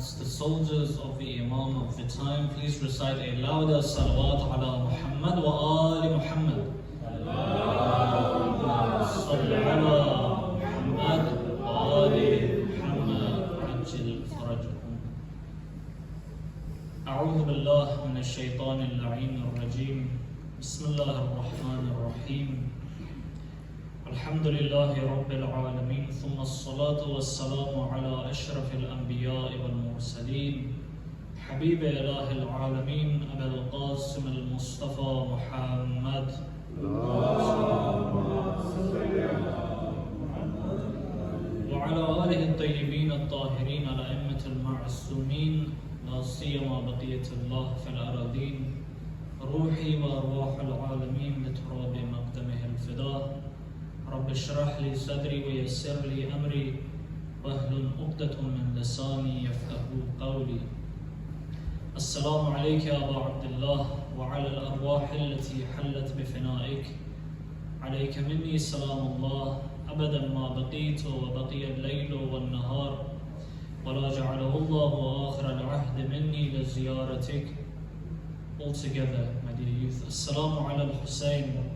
As the soldiers of the Imam of the time, please recite a louder salawat ala Muhammad wa ali Muhammad. Salli ala Muhammad wa ali Muhammad. Ajil farajahum. A'udhu billah min ash-shaytan al-la'in al-rajim. Bismillah ar-Rahman ar-Rahim. Alhamdulillahi Rabbil Alameen. Thumma as-salatu was-salamu ala ashraf al-anbiya wal-mursaleen. Habib ilahi al-alameen. Abul Qasim al-Mustafa Muhammad. وعلى آله الطيبين الطاهرين الأئمة المعصومين لا سيما بقية الله في الأراضين روحي وأرواح العالمين لتراب مقدمه الفداء رب اشرح لي صدري ويسر لي أمري واحلل عقدة من لساني يفقهوا قولي. السلام عليك يا أبا عبد الله وعلى الأرواح التي حلت بفنائك. عليك مني سلام الله أبدا ما بقيت وبقي الليل والنهار ولا جعله الله آخر العهد مني لزيارتك. All together, my dear youth. Assalamu ala al-Hussain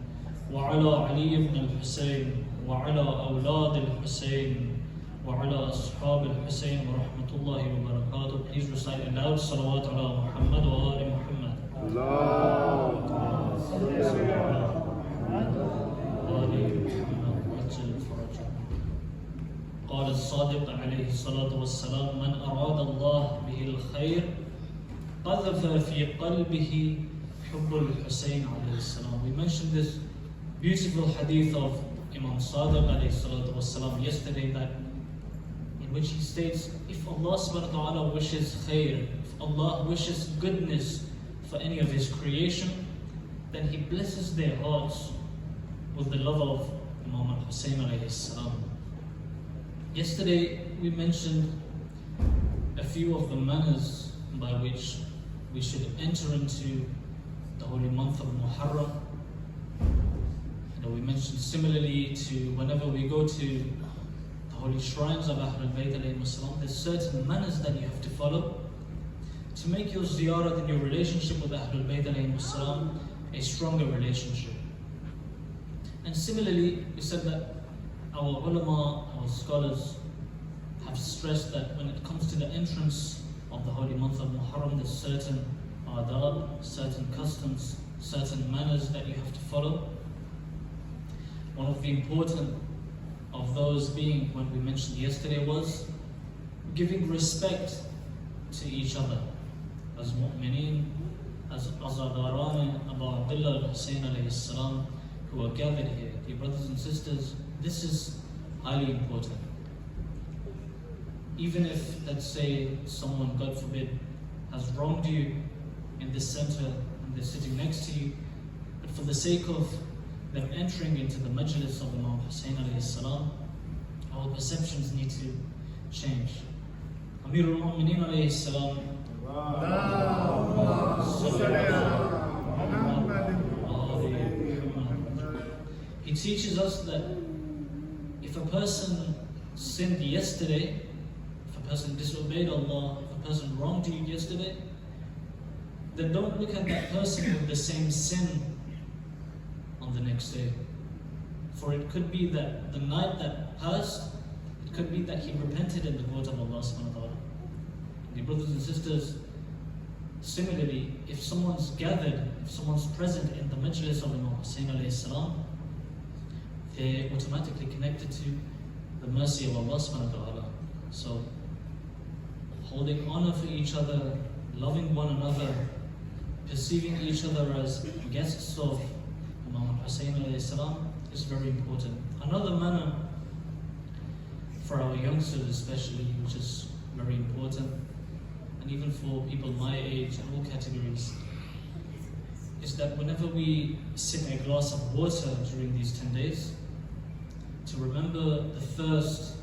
wa ala Ali ibn al-Hussain wa ala awlad al-Hussain wa ala ashab al-Hussain wa rahmatullahi wa barakatuh. Please recite a loud salawat ala Muhammad wa ali Muhammad. Allahumma salli ala Muhammad wa ali Muhammad. قال الصادق عليه الصلاة والسلام من أراد الله به الخير قذف في قلبه حب الحسين عليه السلام. We mentioned this beautiful hadith of Imam Sadiq عليه الصلاة والسلام yesterday, that in which he states, if Allah subhanahu wa ta'ala wishes khair, if Allah wishes goodness for any of His creation, then He blesses their hearts with the love of Imam al-Hussain alayhi salam. Yesterday we mentioned a few of the manners by which we should enter into the holy month of Muharram. We mentioned similarly to whenever we go to the holy shrines of Ahlul Bayt alayhim salam, there's certain manners that you have to follow to make your ziyarat and your relationship with Ahlul Bayt alayhim salam a stronger relationship. And similarly, we said that our ulama, our scholars, have stressed that when it comes to the entrance of the holy month of Muharram, there's certain adab, certain customs, certain manners that you have to follow. One of the important of those being, when we mentioned yesterday, was giving respect to each other as mu'mineen, as Azadaran Abu Abdullah al-Hussain alayhi salam, who are gathered here. Dear brothers and sisters, this is highly important. Even if, let's say, someone, God forbid, has wronged you in this center and they're sitting next to you, but for the sake of them entering into the majlis of Imam Hussain alayhi salam, our perceptions need to change. Amirul Mu'mineen alayhi salam, he teaches us that if a person sinned yesterday, if a person disobeyed Allah, if a person wronged you yesterday, then don't look at that person with the same sin on the next day. For it could be that the night that passed, it could be that he repented in the court of Allah subhanahu wa ta'ala. Dear brothers and sisters, similarly, if someone's gathered, if someone's present in the majlis of Imam Hussain alayhi salam, they're automatically connected to the mercy of Allah subhanahu wa ta'ala. So, holding honor for each other, loving one another, perceiving each other as guests of Imam Hussain alayhi salam is very important. Another manner for our youngsters especially, which is very important, and even for people my age and all categories, is that whenever we sip a glass of water during these 10 days, to remember the thirst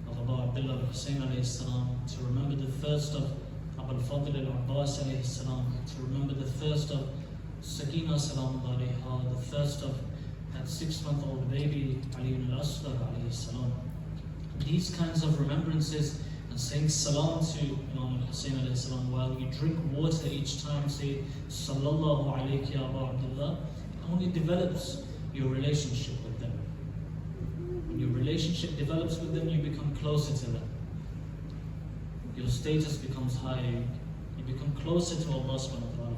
of Abu Abdullah al-Hussain alayhi salam, to remember the thirst of Abu al-Fadl al-Abbas alayhi salam, to remember the thirst of Sakina salam alayha, the thirst of that 6-month-old baby Ali al-Asghar alayhi salam. These kinds of remembrances and saying salam to Imam Hussain alayhi salam while you drink water each time, say Sallallahu alayhi ya Abu Abdullah, it only develops your relationship with them. When your relationship develops with them, you become closer to them. Your status becomes higher, you become closer to Allah subhanahu wa ta'ala.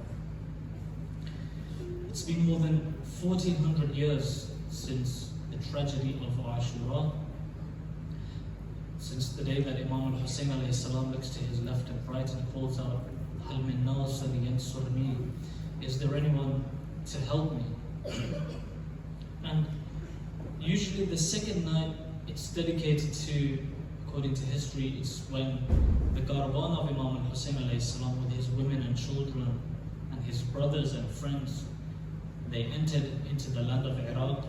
It's been more than 1400 years since the tragedy of Ashura, since the day that Imam al-Hussain alayhi salam looks to his left and right and calls out, Hal min nasir yansurni, is there anyone to help me? And usually the second night it's dedicated to, according to history, it's when the caravan of Imam al-Hussain alayhi salam with his women and children and his brothers and friends, they entered into the land of Iraq,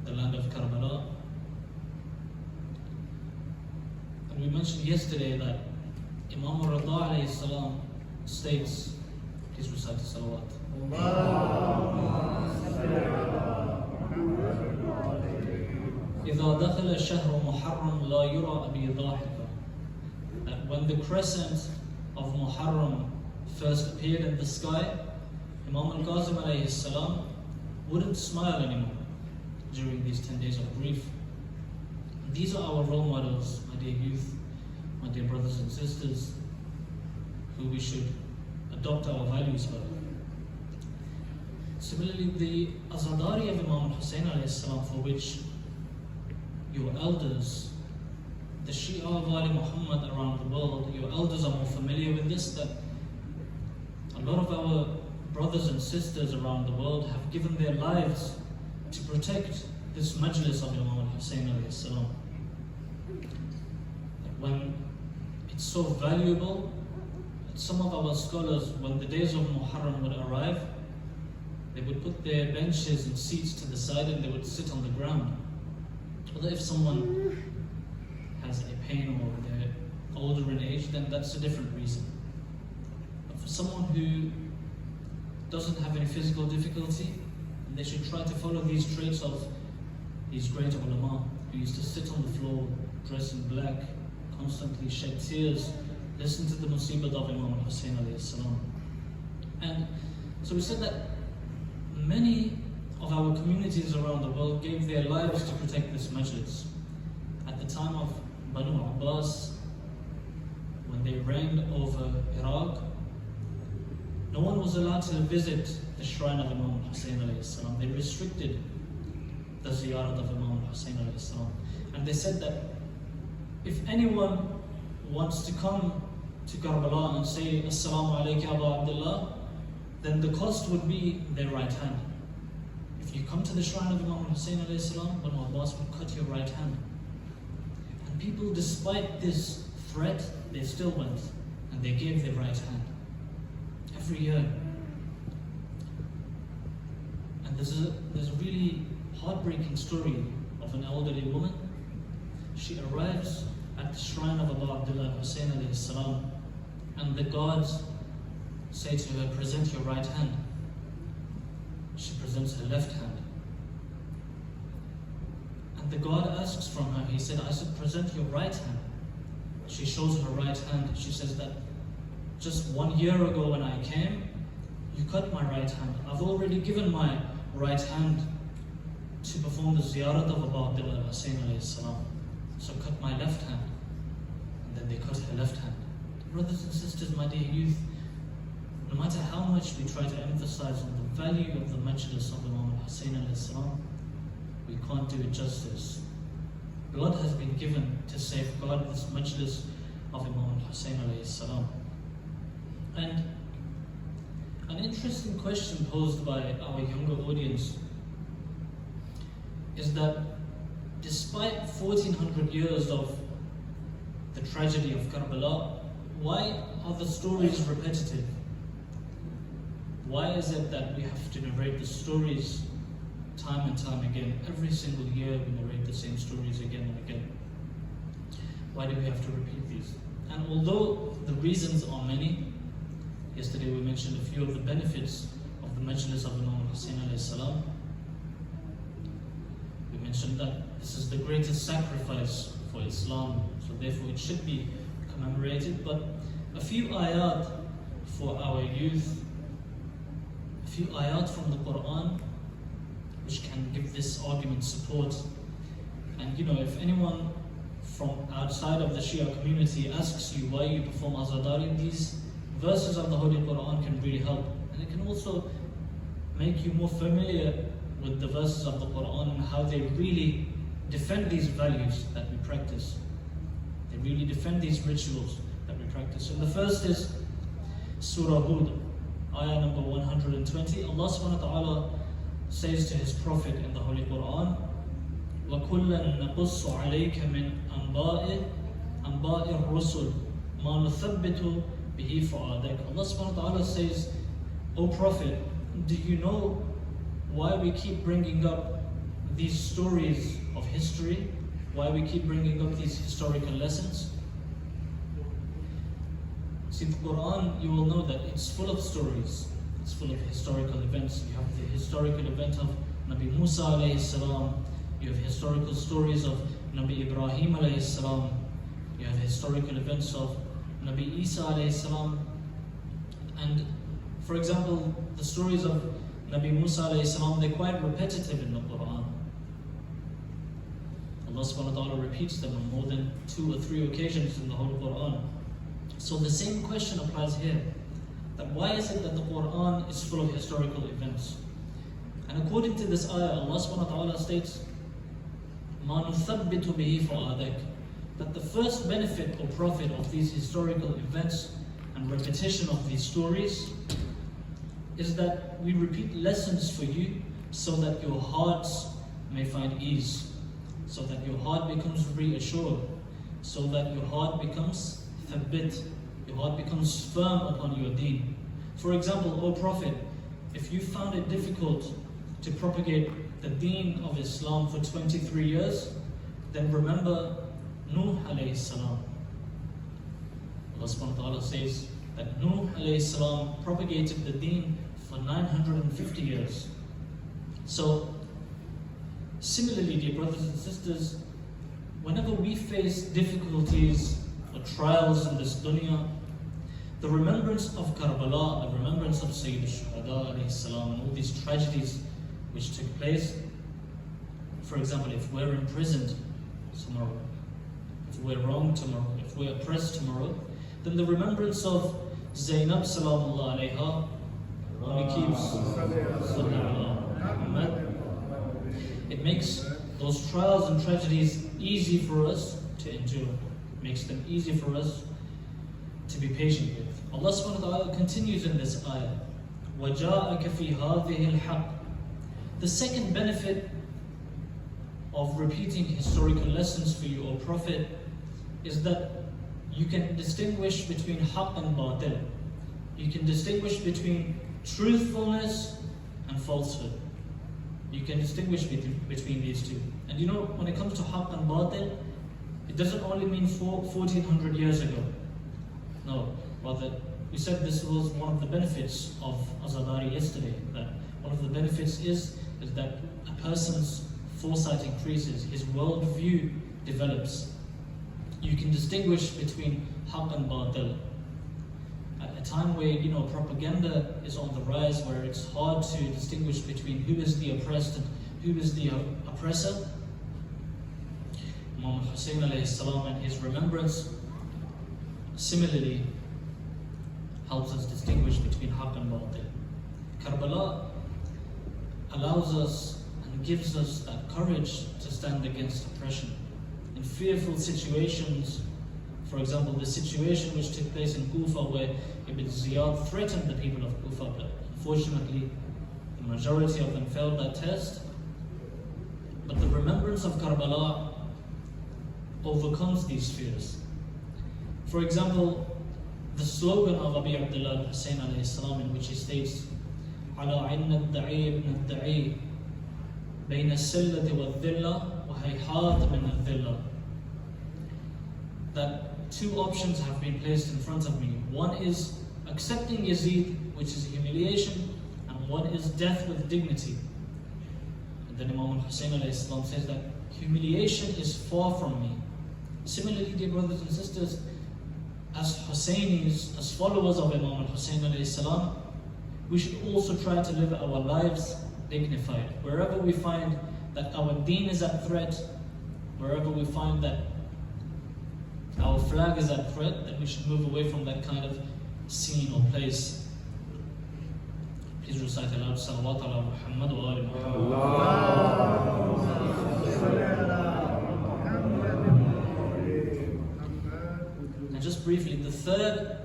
the land of Karbala. And we mentioned yesterday that Imam al-Rida alayhi salam states, please recite the salawat. إذا دخل شهر محرم لا يرى أبي ضاحكا. That when the crescent of Muharram first appeared in the sky, Imam al-Qasim alayhi salam wouldn't smile anymore during these 10 days of grief. These are our role models, my dear youth, my dear brothers and sisters, who we should adopt our values by. Similarly, the Azadari of Imam Hussain alayhi salam, for which your elders, the Shia of Ali Muhammad around the world, your elders are more familiar with this, that a lot of our brothers and sisters around the world have given their lives to protect this majlis of Imam Hussain alayhi salam. When it's so valuable, that some of our scholars, when the days of Muharram would arrive, they would put their benches and seats to the side and they would sit on the ground. Although if someone has a pain or they're older in age, then that's a different reason. But for someone who doesn't have any physical difficulty, they should try to follow these traits of these great ulama who used to sit on the floor, dress in black, constantly shed tears, listen to the musibat of Imam Hussain alayhi salam. And so we said that many of our communities around the world gave their lives to protect this majlis. At the time of Banu Abbas, when they reigned over Iraq, no one was allowed to visit the shrine of Imam Hussain alayhi salam. They restricted the ziyarat of Imam Hussain alayhi salam. And they said that if anyone wants to come to Karbala and say Assalamu alaykum Abu Abdullah, then the cost would be their right hand. If you come to the shrine of Imam Hussain alayhi salam, Banu Abbas would cut your right hand. And people, despite this threat, they still went and they gave their right hand. Every year. And there's a really heartbreaking story of an elderly woman. She arrives at the shrine of Abu Abdullah Hussain alayhi salam, and the guards say to her, present your right hand. She presents her left hand. And the guard asks from her, he said, I said, present your right hand. She shows her right hand. She says that just 1 year ago when I came, you cut my right hand. I've already given my right hand to perform the ziyarat of Abu Abdullah Hussain alayhi salam. So cut my left hand. And then they cut her left hand. Brothers and sisters, my dear youth, no matter how much we try to emphasize on the value of the majlis of Imam Hussain alayhi salam, we can't do it justice. God has been given to safeguard this majlis of Imam Hussain alayhi salam. And an interesting question posed by our younger audience is that despite 1400 years of the tragedy of Karbala, why are the stories repetitive? Why is it that we have to narrate the stories time and time again? Every single year we narrate the same stories again and again. Why do we have to repeat these? And although the reasons are many, yesterday we mentioned a few of the benefits of the majlis of Imam Hussain alayhi salam. We mentioned that this is the greatest sacrifice for Islam, so therefore it should be commemorated, but a few ayat for our youth, a few ayat from the Quran which can give this argument support. And if anyone from outside of the Shia community asks you why you perform Azadari, these verses of the Holy Quran can really help. And it can also make you more familiar with the verses of the Quran and how they really defend these values that we practice. They really defend these rituals that we practice. So the first is Surah Hud, ayah number 120. Allah subhanahu wa ta'ala says to His Prophet in the Holy Quran, وَكُلًّا نَقُصُّ عَلَيْكَ مِنْ أَنْبَاءِ الرُّسُلِ مَا نُثَبِّتُ بِهِ فُؤَادَكَ. Allah subhanahu wa ta'ala says, O Prophet, do you know why we keep bringing up these stories of history? Why we keep bringing up these historical lessons? See, the Quran, you will know that it's full of stories. It's full of historical events. You have the historical event of Nabi Musa alayhi salam. You have historical stories of Nabi Ibrahim alayhi salam. You have historical events of Nabi Isa alayhi salam. And for example, the stories of Nabi Musa alayhi salam, they're quite repetitive in the Quran. Allah subhanahu wa ta'ala repeats them on more than 2 or 3 occasions in the whole Quran. So the same question applies here. That why is it that the Quran is full of historical events? And according to this ayah, Allah subhanahu wa ta'ala states, مَا نُثَبِّتُ بِهِ فُؤَادَكَ, that the first benefit or profit of these historical events and repetition of these stories is that we repeat lessons for you so that your hearts may find ease, so that your heart becomes reassured, so that your heart becomes thabbit, your heart becomes firm upon your deen. For example, O Prophet, if you found it difficult to propagate the deen of Islam for 23 years, then remember Nuh alayhi salam. Allah subhanahu wa ta'ala says that Nuh alayhi salam propagated the deen for 950 years. So, similarly, dear brothers and sisters, whenever we face difficulties or trials in this dunya, the remembrance of Karbala, the remembrance of Sayyid al-Shuhada alayhi salam, and all these tragedies which took place, for example, if we're imprisoned tomorrow, if we're wronged tomorrow, if we're oppressed tomorrow, then the remembrance of Zainab salamullah alayha only keeps it makes those trials and tragedies easy for us to endure. It makes them easy for us to be patient with. Allah subhanahu wa ta'ala continues in this ayah, وَجَاءَكَ فِي هَذِهِ الْحَقِّ. The second benefit of repeating historical lessons for you, O Prophet, is that you can distinguish between haqq and batil. You can distinguish between truthfulness and falsehood. You can distinguish between these two. And when it comes to haqq and batil, it doesn't only mean 1400 years ago. No, rather, we said this was one of the benefits of Azadari yesterday, that one of the benefits is that a person's foresight increases, his worldview develops. You can distinguish between haqq and batil. At a time where propaganda is on the rise, where it's hard to distinguish between who is the oppressed and who is the oppressor, Imam Hussain alayhi salam and his remembrance similarly helps us distinguish between haqq and batil. Karbala allows us and gives us that courage to stand against oppression. In fearful situations, for example, the situation which took place in Kufa where Ibn Ziyad threatened the people of Kufa, but unfortunately the majority of them failed that test. But the remembrance of Karbala overcomes these fears. For example, the slogan of Abi Abdullah Hussain alayhi salam, in which he states, عَلَىٰ عِنَّ الدَّعِي ابْنَ الدَّعِي بَيْنَ السِّلَّةِ وَالذِّلَّةِ وَهَيْحَاتَ مِنَ الذِّلَّةِ. That 2 options have been placed in front of me. One is accepting Yazid, which is humiliation, and one is death with dignity. And then Imam Hussain alayhi salam says that humiliation is far from me. Similarly, dear brothers and sisters, as Hussainis, as followers of Imam Hussain alayhi salam, we should also try to live our lives dignified. Wherever we find that our deen is at threat, wherever we find that our flag is at threat, then we should move away from that kind of scene or place. Please recite aloud Salawat ala Muhammad wa ali Muhammad. And just briefly, the third,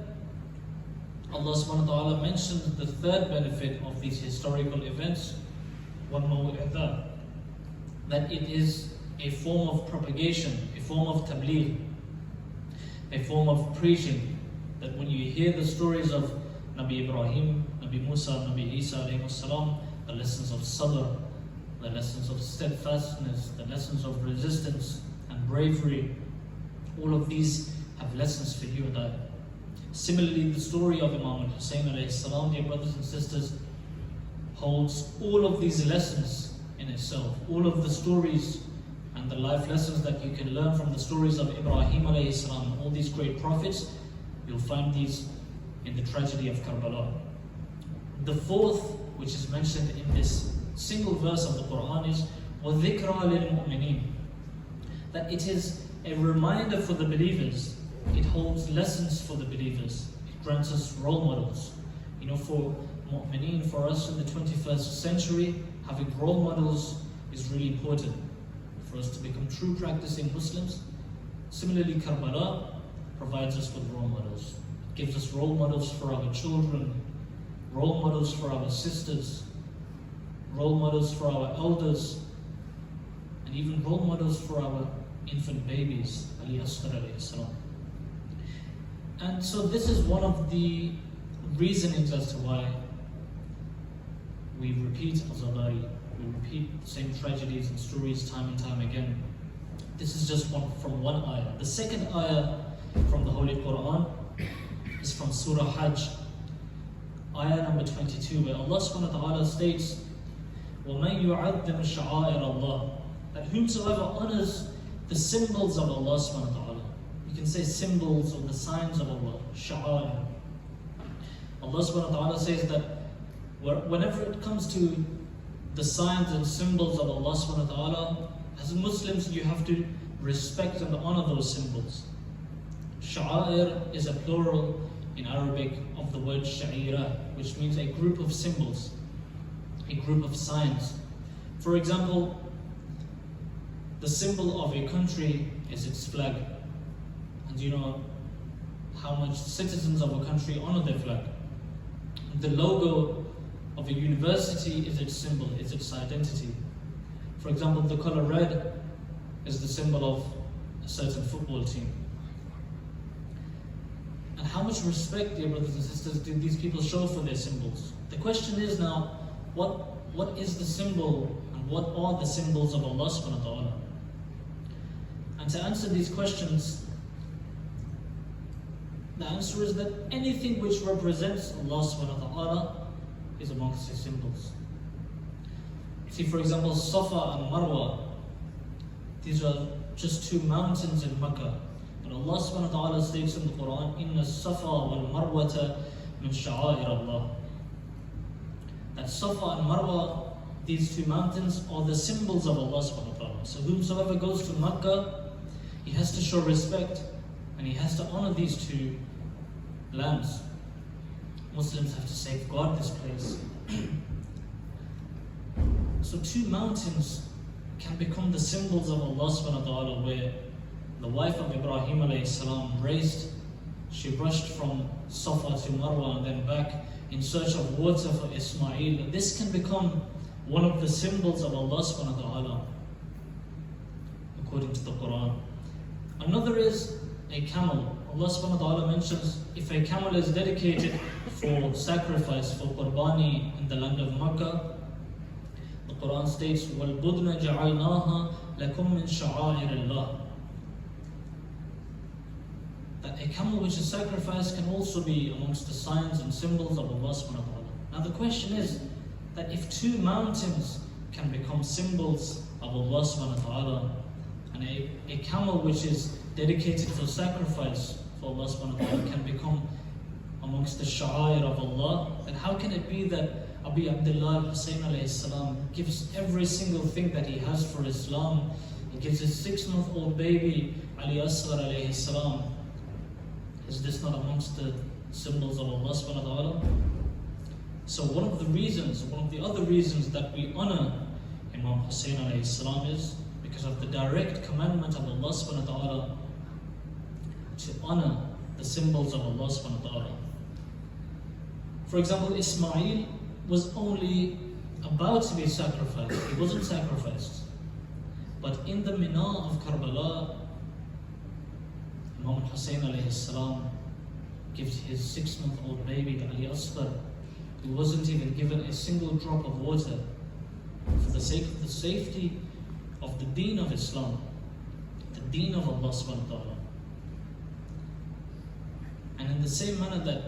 Allah subhanahu wa ta'ala mentioned the third benefit of these historical events, that it is a form of propagation, a form of tabligh, a form of preaching. That when you hear the stories of Nabi Ibrahim, Nabi Musa, Nabi Isa alayhi salam, the lessons of sabr, the lessons of steadfastness, the lessons of resistance and bravery, all of these have lessons for you and I. Similarly, the story of Imam Hussain alayhi salam, dear brothers and sisters, holds all of these lessons in itself. All of the stories and the life lessons that you can learn from the stories of Ibrahim alayhi salam, all these great prophets, you'll find these in the tragedy of Karbala. The fourth, which is mentioned in this single verse of the Quran, is وَذِكْرَى لِلْمُؤْمِنِينَ, that it is a reminder for the believers. It holds lessons for the believers. It grants us role models. You know, for mu'mineen, for us in the 21st century, having role models is really important for us to become true practicing Muslims. Similarly, Karbala provides us with role models. It gives us role models for our children, role models for our sisters, role models for our elders, and even role models for our infant babies, Ali Asghar alayhi salam. And so this is one of the reasonings as to why we repeat Azadari, we repeat the same tragedies and stories time and time again. This is just from one ayah. The second ayah from the Holy Quran is from Surah Hajj, ayah number 22, where Allah subhanahu wa ta'ala states, وَمَنْ يُعَظِّمْ شَعَائِرَ اللَّهِ, that whomsoever honors the symbols of Allah subhanahu wa ta'ala. You can say symbols or the signs of Allah, sha'a'ir. Allah subhanahu wa ta'ala says that whenever it comes to the signs and symbols of Allah subhanahu wa ta'ala, as Muslims you have to respect and honor those symbols. Sha'a'ir is a plural in Arabic of the word sha'ira, which means a group of symbols, a group of signs. For example, the symbol of a country is its flag. And you know how much citizens of a country honor their flag. The logo of a university is its symbol, is its identity. For example, the color red is the symbol of a certain football team. And how much respect, dear brothers and sisters, do these people show for their symbols? The question is now, what is the symbol and what are the symbols of Allah subhanahu wa ta'ala? And to answer these questions, the answer is that anything which represents Allah subhanahu wa ta'ala is amongst His symbols. See, for example, Safa and Marwa, these are just two mountains in Mecca. And Allah subhanahu wa ta'ala states in the Quran, إِنَّ الصَّفَا وَالْمَرْوَةَ مِنْ شَعَائِرَ اللَّهِ, that Safa and Marwa, these two mountains, are the symbols of Allah subhanahu wa ta'ala. So whomsoever goes to Mecca, he has to show respect and he has to honor these two lands. Muslims have to safeguard this place. So two mountains can become the symbols of Allah subhanahu wa ta'ala, where the wife of Ibrahim alayhi salam raced, she brushed from Safa to Marwa and then back in search of water for Ismail. This can become one of the symbols of Allah subhanahu wa ta'ala, according to the Quran. Another is a camel. Allah subhanahu wa ta'ala mentions if a camel is dedicated for sacrifice, for qurbani in the land of Makkah, the Quran states, وَالْبُدْنَ جَعَلْنَاهَا لَكُمْ مِنْ شَعَائِرِ اللَّهِ, that a camel which is sacrificed can also be amongst the signs and symbols of Allah subhanahu wa ta'ala. Now the question is that if two mountains can become symbols of Allah subhanahu wa ta'ala, and a camel which is dedicated for sacrifice, for Allah subhanahu wa ta'ala can become amongst the sha'air of Allah, then how can it be that Abu Abdullah Hussain alayhi salam gives every single thing that he has for Islam? He gives his 6-month-old baby Ali Asghar alayhi salam. Is this not amongst the symbols of Allah subhanahu wa ta'ala? So one of the other reasons that we honor Imam Hussain alayhi salam is because of the direct commandment of Allah subhanahu wa ta'ala to honor the symbols of Allah subhanahu wa ta'ala. For example, Ismail was only about to be sacrificed. He wasn't sacrificed. But in the Mina of Karbala, Imam Hussain alayhi salam gives his 6-month-old baby Ali Asghar, who wasn't even given a single drop of water, for the sake of the safety of the deen of Islam, the deen of Allah subhanahu wa ta'ala. And in the same manner that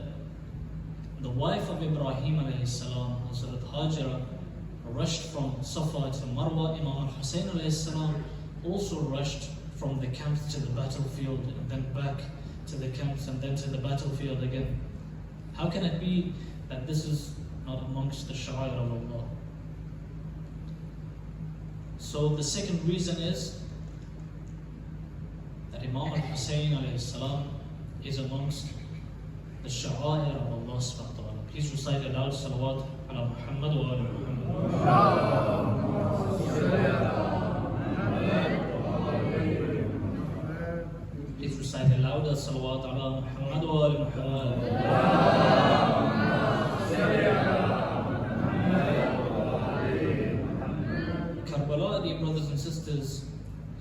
the wife of Ibrahim alayhi salam, Hazrat Hajra, rushed from Safa to Marwa, Imam Hussain alayhi salam also rushed from the camp to the battlefield, and then back to the camps, and then to the battlefield again. How can it be that this is not amongst the sha'air of Allah? So the second reason is that Imam Hussain alayhi salam is amongst the sha'air of Allah subhanahu wa ta'ala. Please recite aloud salawat ala Muhammad wa ala Muhammad. Please recite aloud salawat ala Muhammad wa ala Muhammad. Karbala, dear brothers and sisters,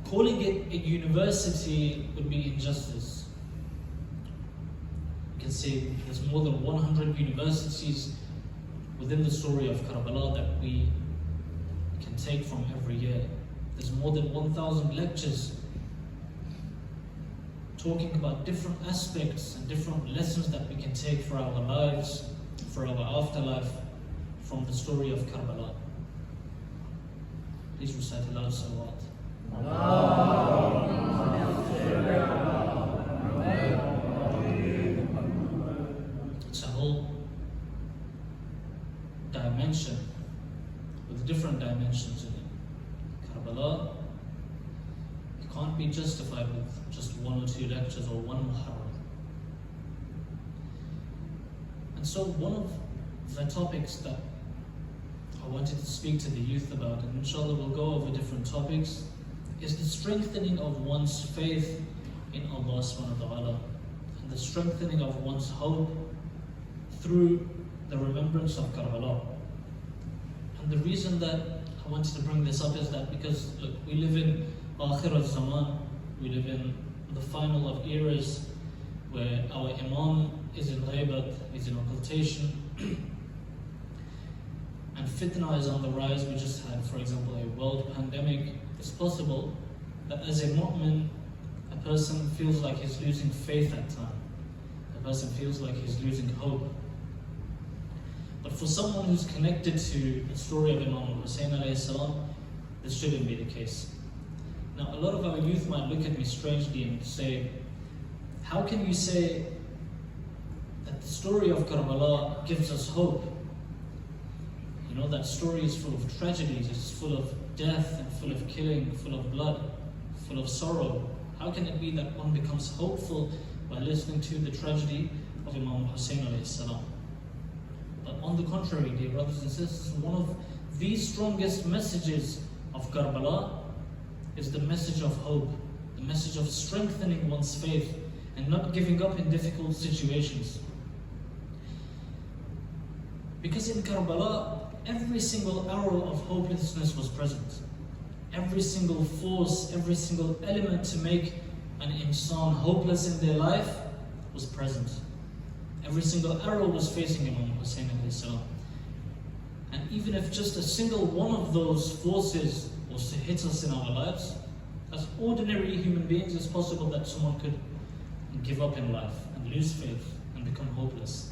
calling it a university would be injustice. You can say there's more than 100 universities within the story of Karbala that we can take from every year. There's more than 1,000 lectures talking about different aspects and different lessons that we can take for our lives, for our afterlife, from the story of Karbala. Please recite aloud salawat. It's a whole dimension with different dimensions in it. Karbala, it can't be justified with just 1 or 2 lectures or 1 Muharram. And so one of the topics that I wanted to speak to the youth about, and inshallah we'll go over different topics, is the strengthening of one's faith in Allah subhanahu wa ta'ala, and the strengthening of one's hope through the remembrance of Karbala. And the reason that I wanted to bring this up is that because look, we live in Akhir al-Zaman, we live in the final of eras where our Imam is in ghaybat, is in occultation, and fitna is on the rise. We just had, for example, a world pandemic. It's possible that as a mu'min, a person feels like he's losing faith at times. A person feels like he's losing hope. But for someone who's connected to the story of Imam Hussain alayhi salam, this shouldn't be the case. Now, a lot of our youth might look at me strangely and say, how can you say that the story of Karbala gives us hope? You know, that story is full of tragedies, it's full of death and full of killing, full of blood, full of sorrow. How can it be that one becomes hopeful by listening to the tragedy of Imam Hussain alayhi salam? But on the contrary, dear brothers and sisters, one of the strongest messages of Karbala is the message of hope, the message of strengthening one's faith and not giving up in difficult situations. Because in Karbala, every single arrow of hopelessness was present. Every single force, every single element to make an insan hopeless in their life was present. Every single arrow was facing Imam Hussain alayhi salam. And even if just a single one of those forces was to hit us in our lives, as ordinary human beings, it's possible that someone could give up in life and lose faith and become hopeless.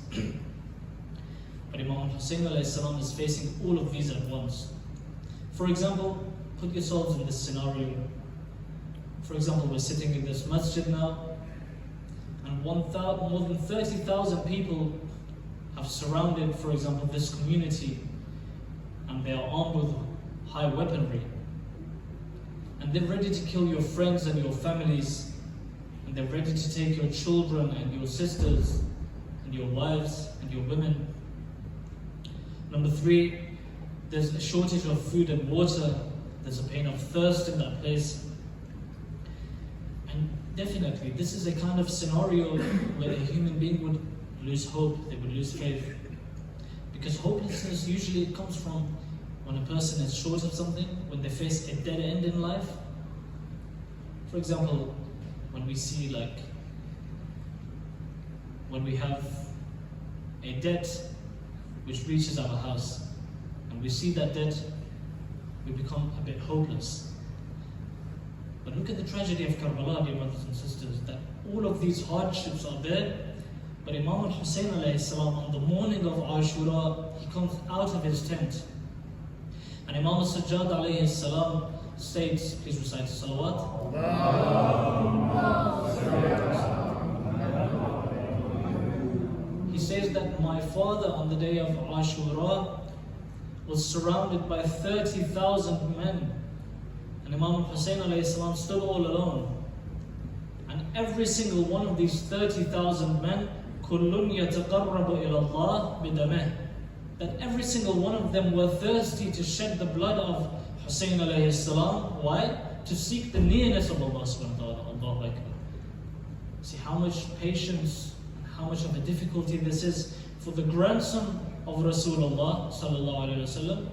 But Imam Hussain alayhi salam is facing all of these at once. For example, put yourselves in this scenario. For example, we're sitting in this masjid now, and more than 30,000 people have surrounded, for example, this community, and they are armed with high weaponry. And they're ready to kill your friends and your families, and they're ready to take your children and your sisters and your wives and your women. Number 3, there's a shortage of food and water. There's a pain of thirst in that place. And definitely, this is a kind of scenario where a human being would lose hope, they would lose faith. Because hopelessness usually comes from when a person is short of something, when they face a dead end in life. For example, when we see when we have a debt which reaches our house, and we see that debt, we become a bit hopeless. But look at the tragedy of Karbala, dear brothers and sisters, that all of these hardships are there, but Imam Hussain alayhi salam, on the morning of Ashura, he comes out of his tent. And Imam Sajjad alayhi salam states, please recite the salawat. He says that my father on the day of Ashura was surrounded by 30,000 men. And Imam Hussain alayhi salam stood all alone. And every single one of these 30,000 men, كُلٌّ يَتَقَرَّبُ إِلَى اللَّهِ بِدَمِهِ, that every single one of them were thirsty to shed the blood of Hussain alayhi salam. Why? To seek the nearness of Allah subhanahu wa ta'ala. Allahu Akbar. See how much patience, how much of a difficulty this is for the grandson of Rasulullah sallallahu alayhi wa sallam,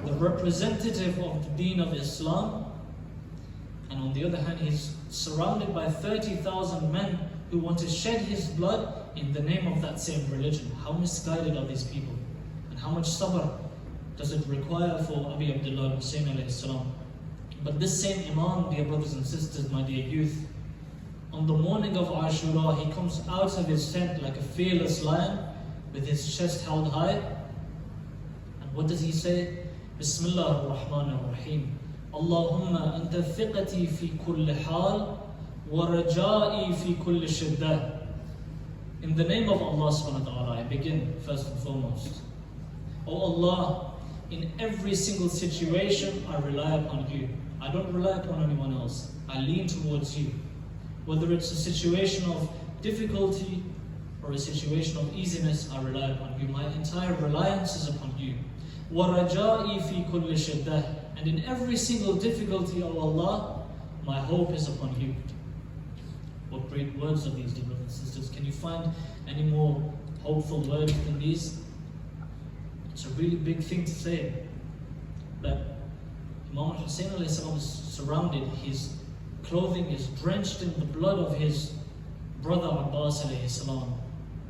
the representative of the deen of Islam. And on the other hand, he's surrounded by 30,000 men who want to shed his blood in the name of that same religion. How misguided are these people? And how much sabr does it require for Abi Abdullah Hussain alayhi salam? But this same Imam, dear brothers and sisters, my dear youth, on the morning of Ashura, he comes out of his tent like a fearless lion with his chest held high. And what does he say? Bismillah ar-Rahman ar-Rahim. Allahumma anta thiqati fi kulli hal wa raja'i fi kulli shiddah. In the name of Allah subhanahu wa ta'ala, I begin first and foremost. Oh Allah, in every single situation, I rely upon you. I don't rely upon anyone else. I lean towards you. Whether it's a situation of difficulty or a situation of easiness, I rely upon you. My entire reliance is upon you. وَرَجَائِي فِي كُلِّ شِدَّةٍ. And in every single difficulty, O Allah, my hope is upon you. What great words are these, dear brothers and sisters. Can you find any more hopeful words than these? It's a really big thing to say. That Imam Hussain alayhi salam is surrounded, his clothing is drenched in the blood of his brother Abbas alayhi salam.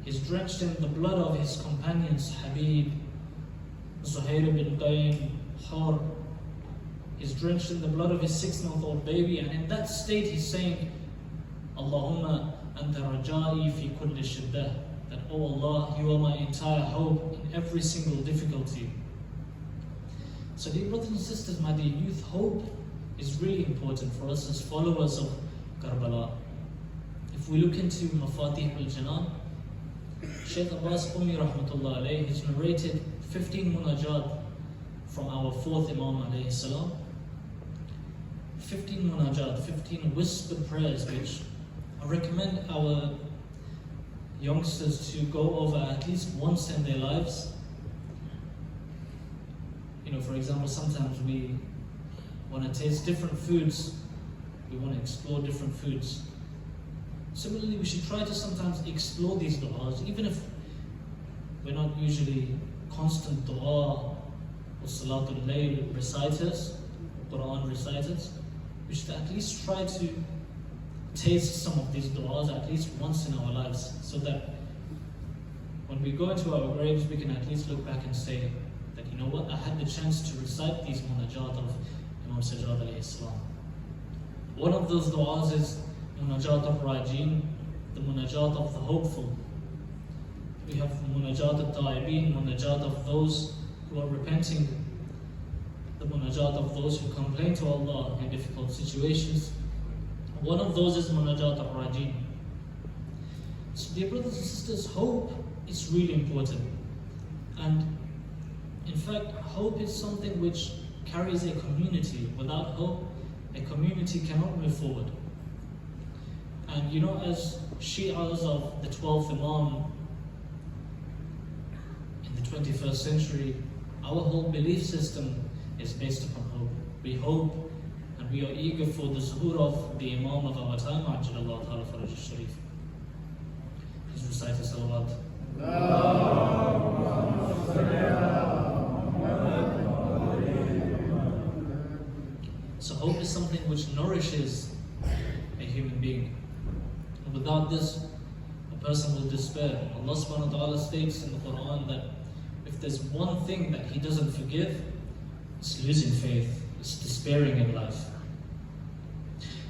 He's drenched in the blood of his companions Habib, Zuhair bin Qaym, Hur. He's drenched in the blood of his 6-month-old baby, and in that state he's saying, Allahumma anta raja'i fi kulli shiddah, that, oh Allah, you are my entire hope in every single difficulty. So dear brothers and sisters, my dear youth, hope is really important for us as followers of Karbala. If we look into Mafatih al-Janan, Shaykh Abbas Qumi rahmatullah alayhi has narrated 15 munajat from our 4th Imam alayhi salam. 15 munajat, 15 whispered prayers, which I recommend our youngsters to go over at least once in their lives. You know, for example, sometimes we want to taste different foods, we want to explore different foods. Similarly, we should try to sometimes explore these du'as, even if we're not usually constant du'a or salatul layl reciters, Quran reciters. We should at least try to taste some of these du'as at least once in our lives, so that when we go into our graves, we can at least look back and say that, you know what, I had the chance to recite these munajat of Imam Sajjad alayhi salam. One of those du'as is Munajat of Rajin, the Munajat of the hopeful. We have Munajat of Ta'ibin, Munajat of those who are repenting. The the munajat of those who complain to Allah in difficult situations. One of those is munajat al-rajim. So dear brothers and sisters, hope is really important. And in fact, hope is something which carries a community. Without hope, a community cannot move forward. And you know, as Shi'as of the 12th Imam in the 21st century, our whole belief system is based upon hope. We hope and we are eager for the zuhur of the Imam of our time, Ajjalallahu Ta'ala Faraj al-Sharif. Please recite the salawat. So hope is something which nourishes a human being. And without this, a person will despair. Allah subhanahu wa ta'ala states in the Quran that if there's one thing that He doesn't forgive, it's losing faith, it's despairing in life.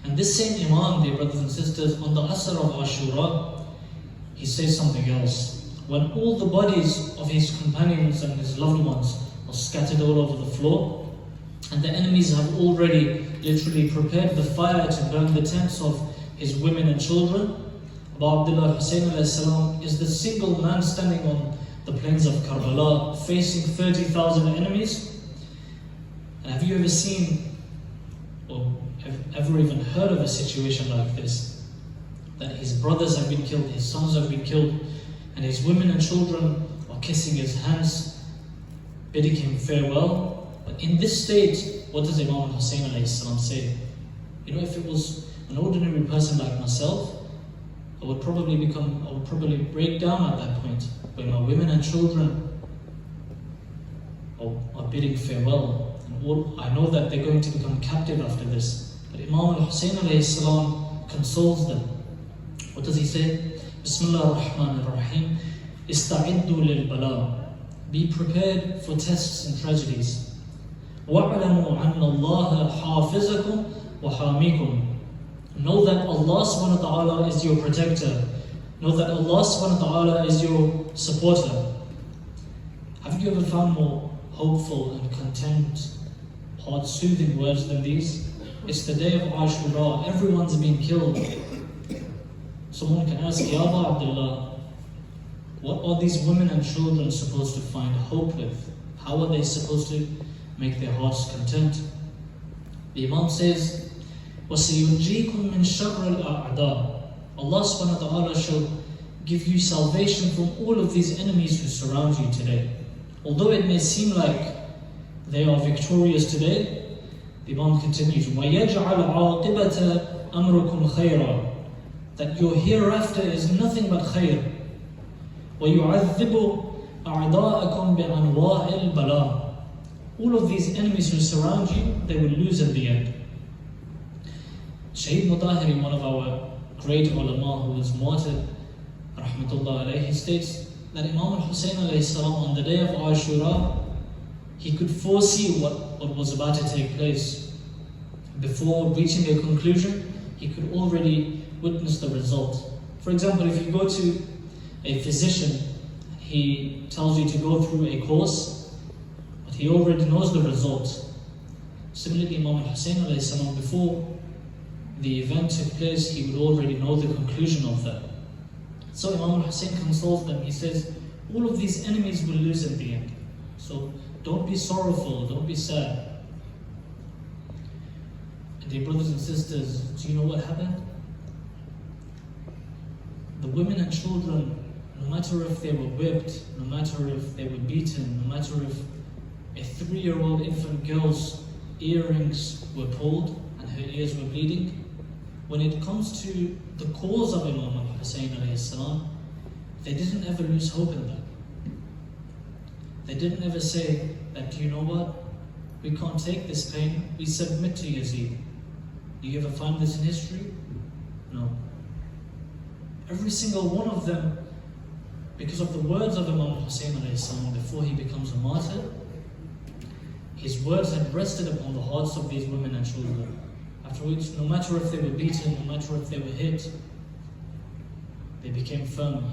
And this same Imam, dear brothers and sisters, on the Qasr of Ashura, he says something else. When all the bodies of his companions and his loved ones are scattered all over the floor, and the enemies have already literally prepared the fire to burn the tents of his women and children, Abu Abdullah Hussain alayhi salam is the single man standing on the plains of Karbala, facing 30,000 enemies. And have you ever seen, or have ever even heard of a situation like this? That his brothers have been killed, his sons have been killed, and his women and children are kissing his hands, bidding him farewell. But in this state, what does Imam Hussain alayhi salam say? You know, if it was an ordinary person like myself, I would probably break down at that point, when my women and children are bidding farewell. And I know that they're going to become captive after this. But Imam Hussain alayhi salam consoles them. What does he say? Bismillah ar-Rahman ar-Rahim. Ista'iddu lil-bala. Be prepared for tests and tragedies. وَاعْلَمُوا عَنَّ اللَّهَ حَافِظَكُمْ وَحَامِيكُمْ. Know that Allah subhanahu wa ta'ala is your protector. Know that Allah subhanahu wa ta'ala is your supporter. Have you ever found more hopeful and content, heart-soothing words than these? It's the day of Ashura. Everyone's been killed. Someone can ask, Ya Abu Abdullah, what are these women and children supposed to find hope with? How are they supposed to make their hearts content? The Imam says, وَسَيُنْجِيكُم مِّن شَرِّ الْأَعْدَاءِ. Allah subhanahu wa ta'ala shall give you salvation from all of these enemies who surround you today. Although it may seem like they are victorious today, the Imam continues, وَيَجْعَلْ عَاقِبَةَ أَمْرُكُمْ خَيْرًا. That your hereafter is nothing but khair. وَيُعَذِّبُ أَعْدَاءَكُمْ بِأَنْوَاءِ الْبَلَاءِ. All of these enemies who surround you, they will lose in the end. Shaheed Mutahiri, one of our great ulama who was martyred, rahmatullah alayhi, states that Imam Hussain alayhi salam on the day of Ashura, he could foresee what was about to take place. Before reaching a conclusion, he could already witness the result. For example, if you go to a physician, he tells you to go through a course, but he already knows the result. Similarly, Imam Hussain alayhi salam, before the event took place, he would already know the conclusion of that. So Imam Hussain consoles them. He says, all of these enemies will lose in the end. So don't be sorrowful, don't be sad. And dear brothers and sisters, do you know what happened? The women and children, no matter if they were whipped, no matter if they were beaten, no matter if a 3-year-old infant girl's earrings were pulled and her ears were bleeding, when it comes to the cause of Imam Hussain alayhi salam, they didn't ever lose hope in that. They didn't ever say that, do you know what, we can't take this pain, we submit to Yazid. Do you ever find this in history? No. Every single one of them, because of the words of Imam Hussain alayhi salam before he becomes a martyr, his words had rested upon the hearts of these women and children. After which, no matter if they were beaten, no matter if they were hit, they became firm.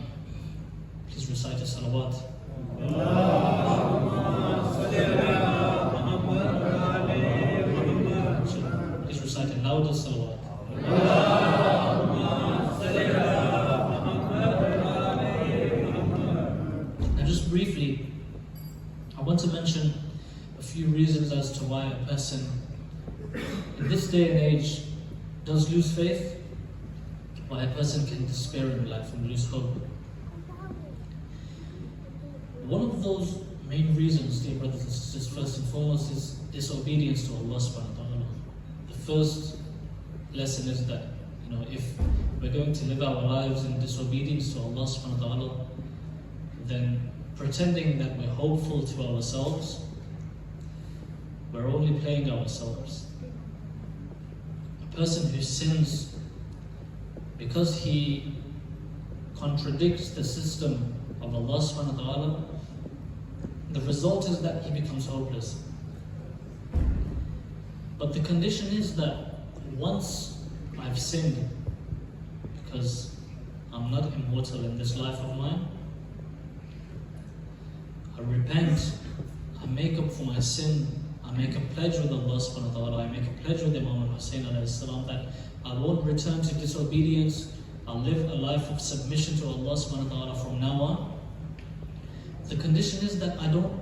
Please recite a salawat. briefly, I want to mention a few reasons as to why a person in this day and age does lose faith, why a person can despair in life and lose hope. One of those main reasons, dear brothers and sisters, first and foremost, is disobedience to Allah subhanahu wa ta'ala. The first lesson is that, if we're going to live our lives in disobedience to Allah subhanahu wa ta'ala, then pretending that we're hopeful to ourselves, we're only playing ourselves. A person who sins because he contradicts the system of Allah subhanahu wa ta'ala, the result is that he becomes hopeless. But the condition is that once I've sinned, because I'm not immortal in this life of mine, I repent, I make up for my sin, I make a pledge with Allah subhanahu wa ta'ala, I make a pledge with Imam Hussaini alayhi salam that I won't return to disobedience, I'll live a life of submission to Allah subhanahu wa ta'ala from now on. The condition is that I don't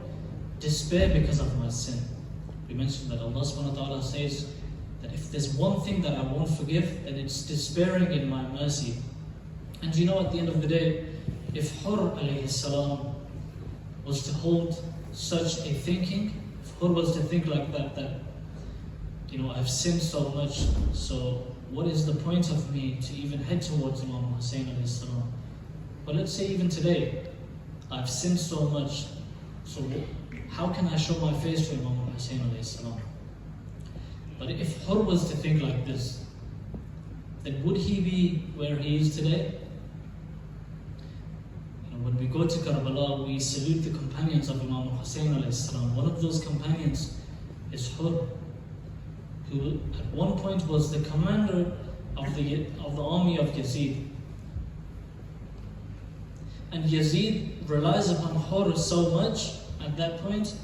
despair because of my sin. We mentioned that Allah subhanahu wa ta'ala says that if there's one thing that I won't forgive, then it's despairing in my mercy. And at the end of the day, if Hur alayhi salam was to hold such a thinking, if Hur was to think like that I've sinned so much, so what is the point of me to even head towards Imam Hussain alayhi salam? But let's say even today, I've sinned so much, so how can I show my face to Imam Hussain alayhi salam? But if Hur was to think like this, then would he be where he is today? When we go to Karbala, we salute the companions of Imam Hussain alayhi salam. One of those companions is Hur, who at one point was the commander of the army of Yazid. And Yazid relies upon Hur so much at that point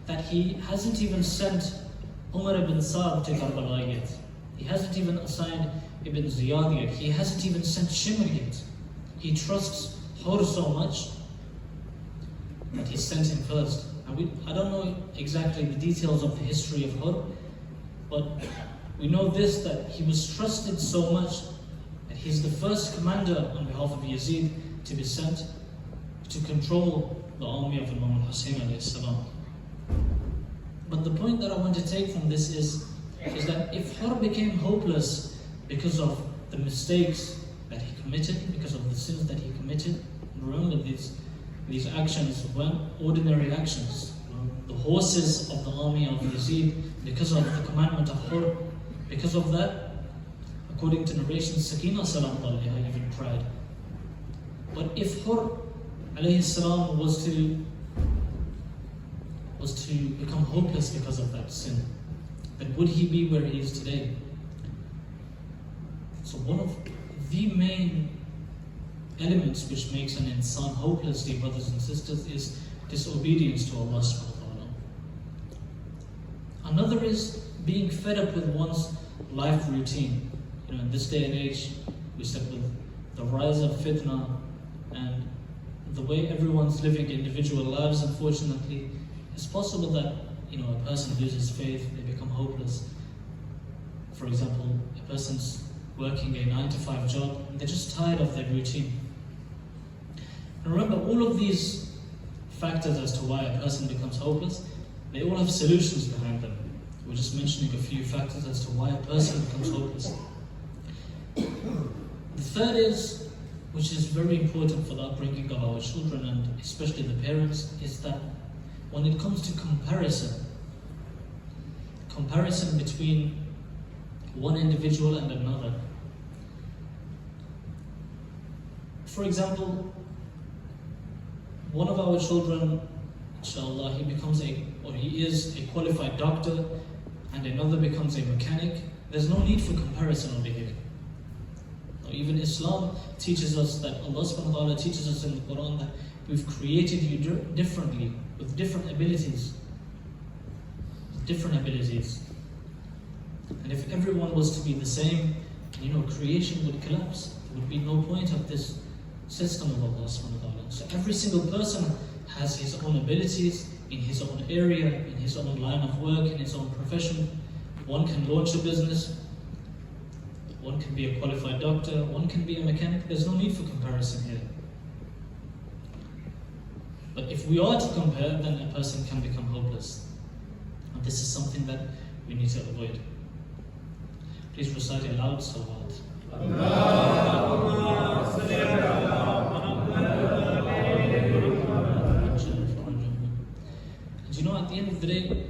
that he hasn't even sent Umar ibn Sa'd to Karbala yet. He hasn't even assigned Ibn Ziyad yet. He hasn't even sent Shimr yet. He trusts Hur so much that he sent him first. And I don't know exactly the details of the history of Hur, but we know this, that he was trusted so much that he's the first commander on behalf of Yazid to be sent to control the army of Imam Hussain alayhi salam. But the point that I want to take from this is that if Hur became hopeless because of the mistakes that he committed, because of the sins that he committed, remember these actions weren't ordinary actions. The horses of the army of Yazid, because of the commandment of Hur, because of that, according to narration, Sakina salam alayha even cried. But if Hur alayhi salam was to become hopeless because of that sin, then would he be where he is today? So one of the main elements which makes an insan hopeless, dear brothers and sisters, is disobedience to Allah subhanahu wa ta'ala. Another is being fed up with one's life routine. In this day and age, we said with the rise of fitna and the way everyone's living individual lives, unfortunately, it's possible that a person loses faith, they become hopeless. For example, a person's working a 9-to-5 job, and they're just tired of their routine. And remember, all of these factors as to why a person becomes hopeless, they all have solutions behind them. We're just mentioning a few factors as to why a person becomes hopeless. The third is, which is very important for the upbringing of our children and especially the parents, is that when it comes to comparison between one individual and another. For example, one of our children, inshallah, he is a qualified doctor, and another becomes a mechanic. There's no need for comparison over here. Even Islam teaches us that Allah subhanahu wa ta'ala teaches us in the Quran that we've created you differently, with different abilities. And if everyone was to be the same, creation would collapse. There would be no point of this system of Allah subhanahu wa ta'ala. So every single person has his own abilities in his own area, in his own line of work, in his own profession. One can launch a business, one can be a qualified doctor, one can be a mechanic. There's no need for comparison here. But if we are to compare, then a person can become hopeless. And this is something that we need to avoid. Please recite aloud salawat. And you know, at the end of the day,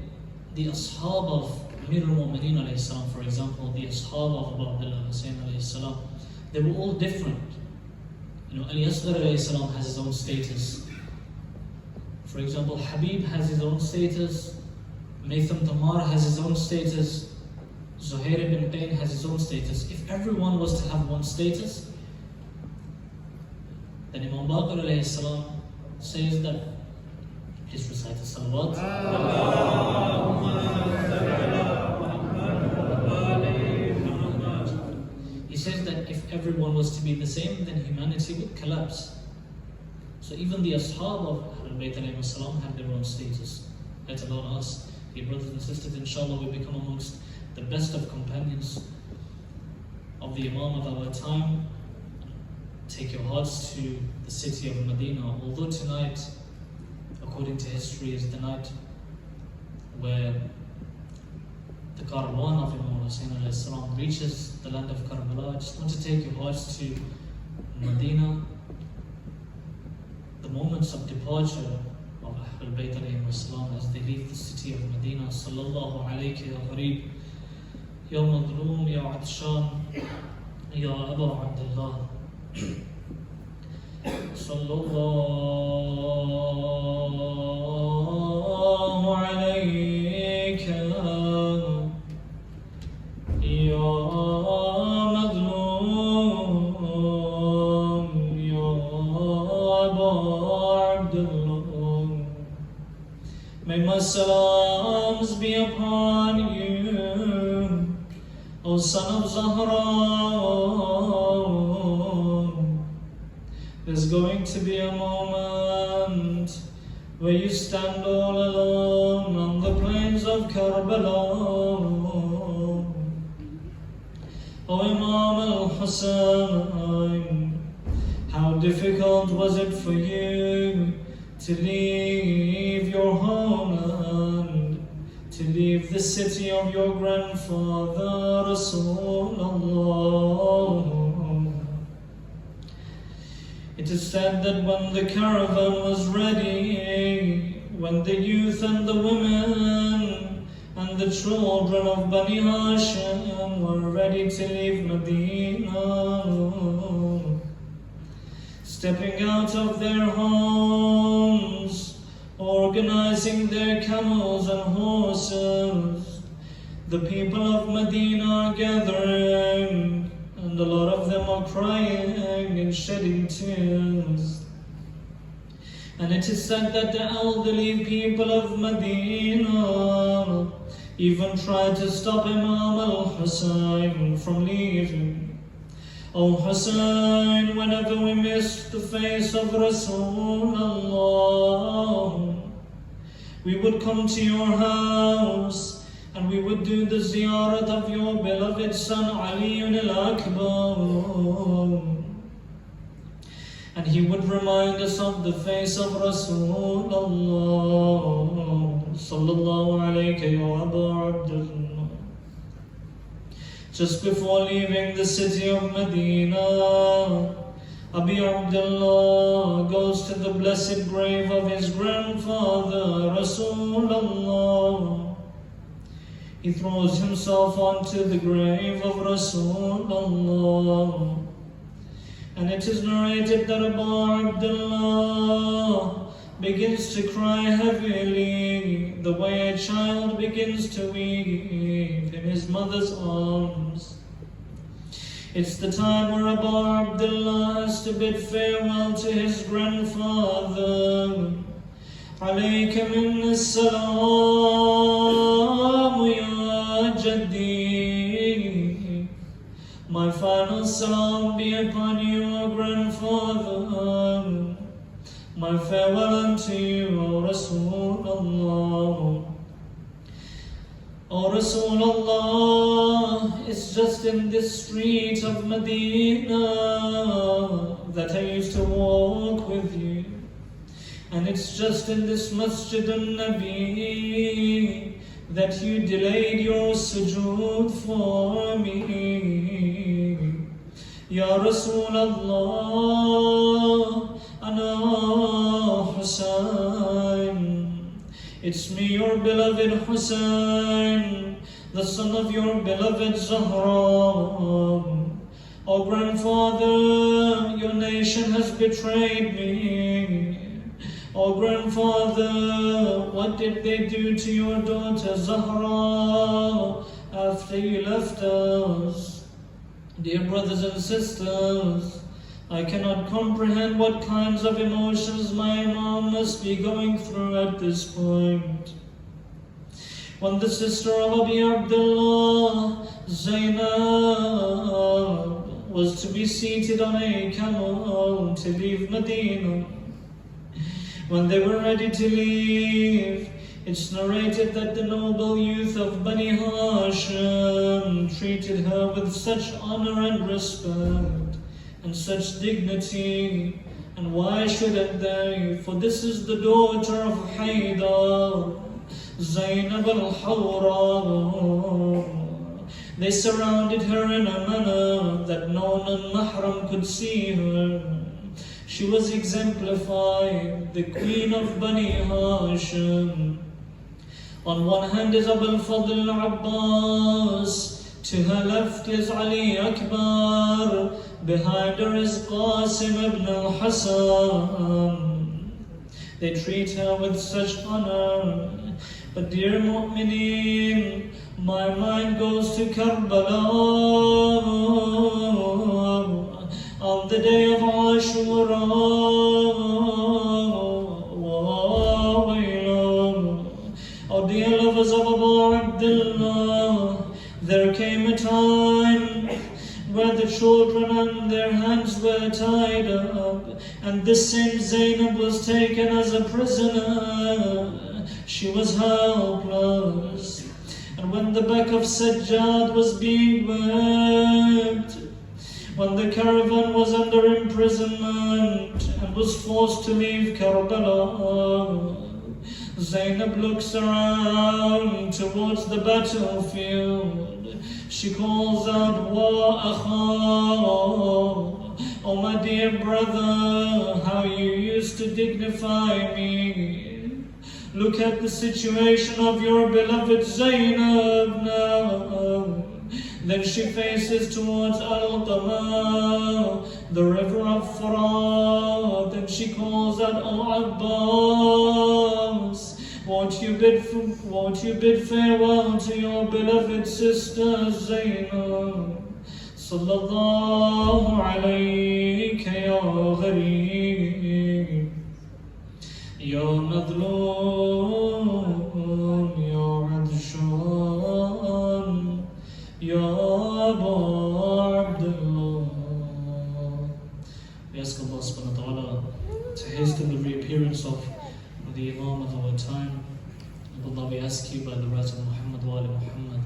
the ashab of Amir al-Mu'mineen alayhi salam, for example, the ashab of Abu Abdullah Hussain alayhi salam, they were all different. You know, Ali Asghar alayhi salam has his own status. For example, Habib has his own status, Maytham Tamar has his own status, Zuhair ibn Qayn has his own status. If everyone was to have one status, then Imam Baqir alayhi salam says that, please recite the salawat. He says that if everyone was to be the same, then humanity would collapse. So even the ashab of Ahlul Bayt alayhi salam have their own status, let alone us. Dear brothers and sisters, inshallah we become amongst the best of companions of the Imam of our time. Take your hearts to the city of Medina. Although tonight, according to history, is the night where the Caravan of Imam Hussain alayhi salam reaches the land of Karbala, I just want to take your hearts to Medina. The moments of departure of Ahlul Bayt alayhi salam as they leave the city of Medina. Sallallahu alayka ya gharib, ya madloom, ya atshan, ya Abu Abdullah. Sallallahu alayka ya madloom, ya Abu Abdullah. May my salams be upon you, O son of Zahra. There's going to be a moment where you stand all alone on the plains of Karbala. O Imam al-Hussain, how difficult was it for you to leave your homeland, to leave the city of your grandfather, Rasulullah. It is said that when the caravan was ready, when the youth and the women and the children of Bani Hashim were ready to leave Medina, stepping out of their homes, organizing their camels and horses, the people of Medina are gathering, and a lot of them are crying and shedding tears. And it is said that the elderly people of Medina even tried to stop Imam al-Hussain from leaving. O Hussain, whenever we missed the face of Rasulullah, we would come to your house and we would do the ziyarat of your beloved son Ali al-Akbar. And he would remind us of the face of Rasulullah sallallahu alayka ya Abu Abdullah. Just before leaving the city of Medina, Abu Abdullah goes to the blessed grave of his grandfather Rasulullah. He throws himself onto the grave of Rasulullah. And it is narrated that Abu Abdullah begins to cry heavily, the way a child begins to weep in his mother's arms. It's the time where Abu Abdullah has to bid farewell to his grandfather. Alayka minna as-salam ya jaddi. My final salam be upon you, O grandfather. My farewell unto you, O Rasulullah. O Rasulullah, it's just in this street of Medina that I used to walk with you. And it's just in this Masjid al-Nabi that you delayed your sujood for me. Ya Rasulallah, Ana Hussain. It's me, your beloved Hussain, the son of your beloved Zahra. O grandfather, your nation has betrayed me. O grandfather, what did they do to your daughter Zahra after you left us? Dear brothers and sisters, I cannot comprehend what kinds of emotions my Imam must be going through at this point. When the sister of Abi Abdullah, Zainab, was to be seated on a camel to leave Medina, when they were ready to leave, it's narrated that the noble youth of Bani Hashim treated her with such honor and respect and such dignity. And why shouldn't they? For this is the daughter of Haydar, Zainab al-Hawra. They surrounded her in a manner that no non-mahram could see her. She was exemplified, the queen of Bani Hashim. On one hand is Abul Fadl Abbas, to her left is Ali Akbar, behind her is Qasim ibn al-Hassan. They treat her with such honor. But dear mu'mineen, my mind goes to Karbala on the day of Ashura. Oh dear lovers of Abu Abdullah, there came a time where the children and their hands were tied up, and this same Zainab was taken as a prisoner. She was helpless. And when the back of Sajjad was being whipped, when the caravan was under imprisonment and was forced to leave Karbala, Zainab looks around towards the battlefield. She calls out, Wa akha, oh my dear brother, how you used to dignify me. Look at the situation of your beloved Zainab now. Then she faces towards Al-Qama, the river of Farad. Then she calls out, O Abbas, won't you bid farewell to your beloved sister Zainab? Sallallahu alayka ya ghareeb, ya madloom, ya adshan, Ya Abu Abdullah. We ask Allah subhanahu wa ta'ala to hasten the reappearance of the Imam of our time. And Allah, we ask you by the right of Muhammad wa ali Muhammad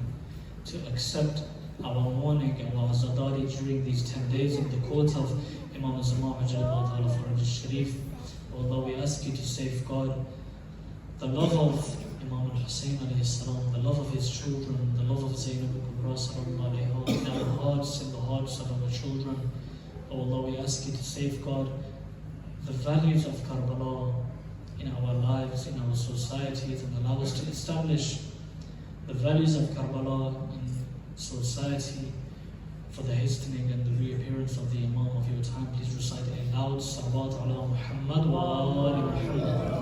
to accept our mourning and our azadari during these 10 days in the court of Imam Zaman Faraj al-Sharif. Allah, we ask you to safeguard the love of Imam Hussain alayhi salam, the love of his children, the love of Zainab al-Kubra sallallahu alayhi wa sallam, in our hearts, in the hearts of our children. Oh Allah, we ask you to safeguard the values of Karbala in our lives, in our societies, and allow us to establish the values of Karbala in society for the hastening and the reappearance of the Imam of your time. Please recite a loud salawat ala Muhammad wa ali Muhammad.